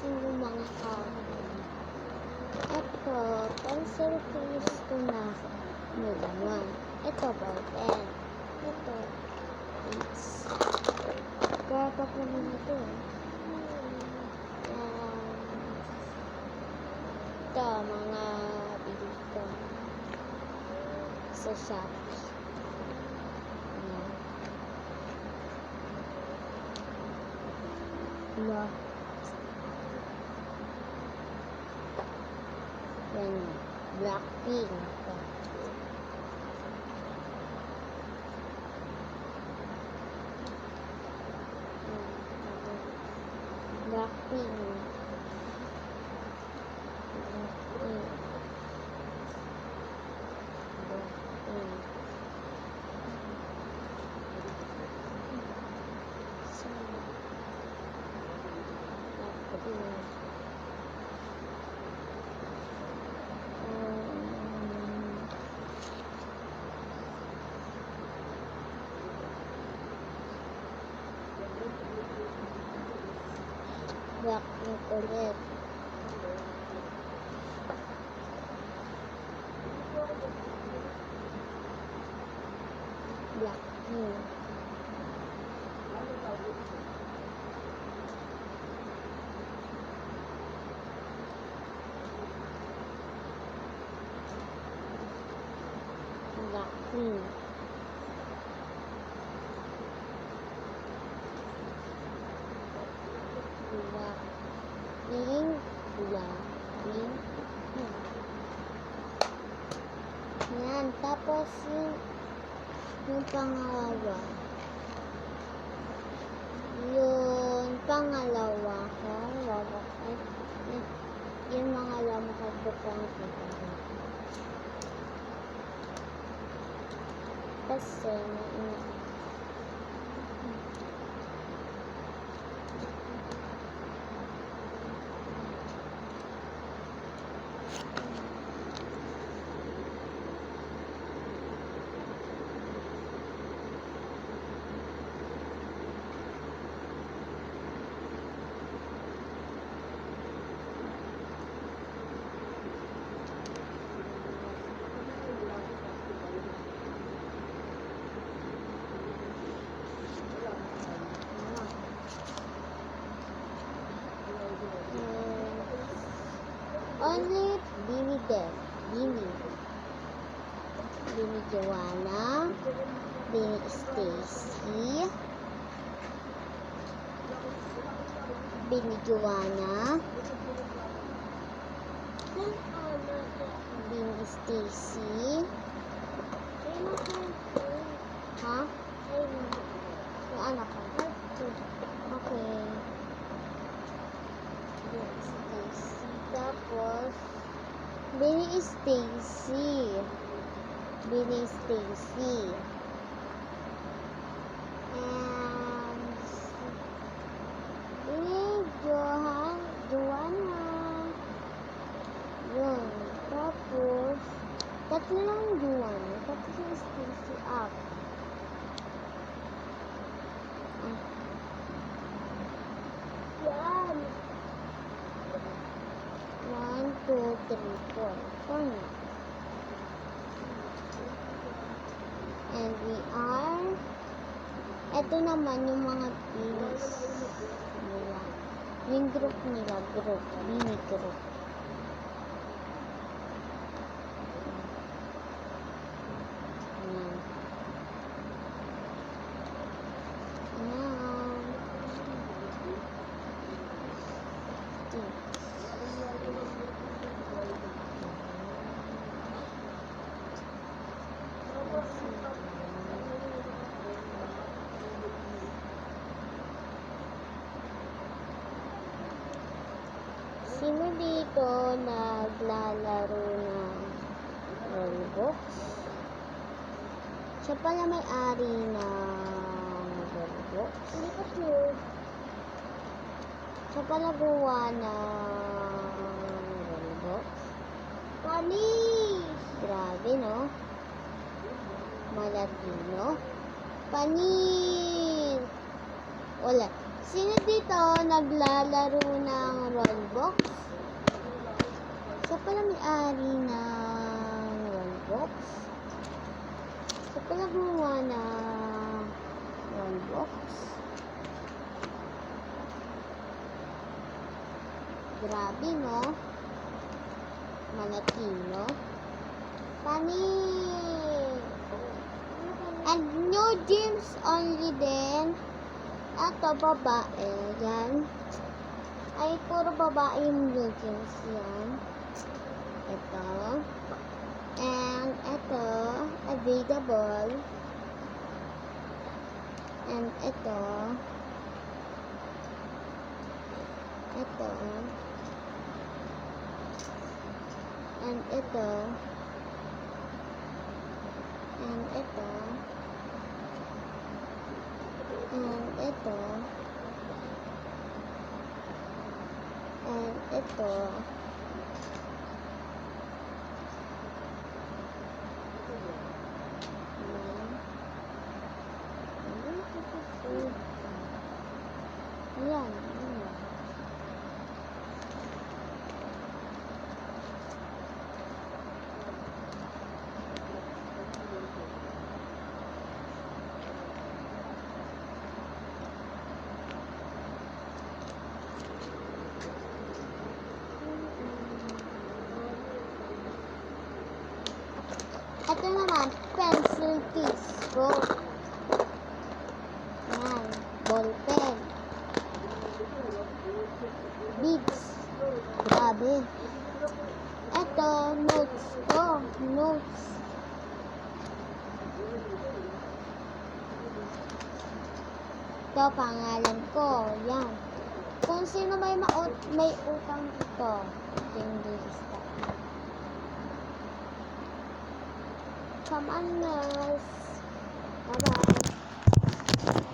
yung mga kahoy. Ito, pencil case ko na naman. Ito, ball pen. Ito, it's kaya pa po naman ito eh. Ito, mga bili ko sa Shopee. Ayan. Yan, Blackpink. Blackpink. Blackpink ulit. Blackpink. Blackpink. Blackpink. Yan. Tapos yung pangalawa. Yung pangalawa ko. Yung mga lamakad ko pang kasi only Bini there. Bini Joanna, Bini Stacy, Bini Joanna, Bini Stacy. Ha? Yung anak ko. Okay. Stacy. Tapos Bini Stacy. Bini Stacy. And Bini Joanna. Yun. Tapos tatlo lang Joanna. Tapos yung Stacy up. Yan. 1, 2, 3, 4. 4 na. And we are, eto naman yung mga teams nila. Yung group nila, Bini group. Ayan. Sino dito naglalaro ng Roblox? Siya pala may-ari ng Roblox. Hindi ko sure. Siya pala gawa ng Roblox. Panis! Grabe, no? Malatino. Panis! Ulit. Sino dito naglalaro ng Roblox? Siya pala may-ari ng Roblox. Siya pala gumawa ng Roblox. Grabe, no? Malatino. Funny! And new gyms only din. Ito, babae. Yan. Ay, puro babae yung new gyms. Yan. Ito. And ito, available. And ito. Ito. And ito. And ito. And ito. And ito. Ayan. Ito naman, pencil case ko. Yan, ball pen. Bigs. Grabe. Ito, notes ko. Notes. Ito, pangalan ko. Yan. Kung sino may utang ito. Ito yung lista. Come on, nurse. Bye-bye.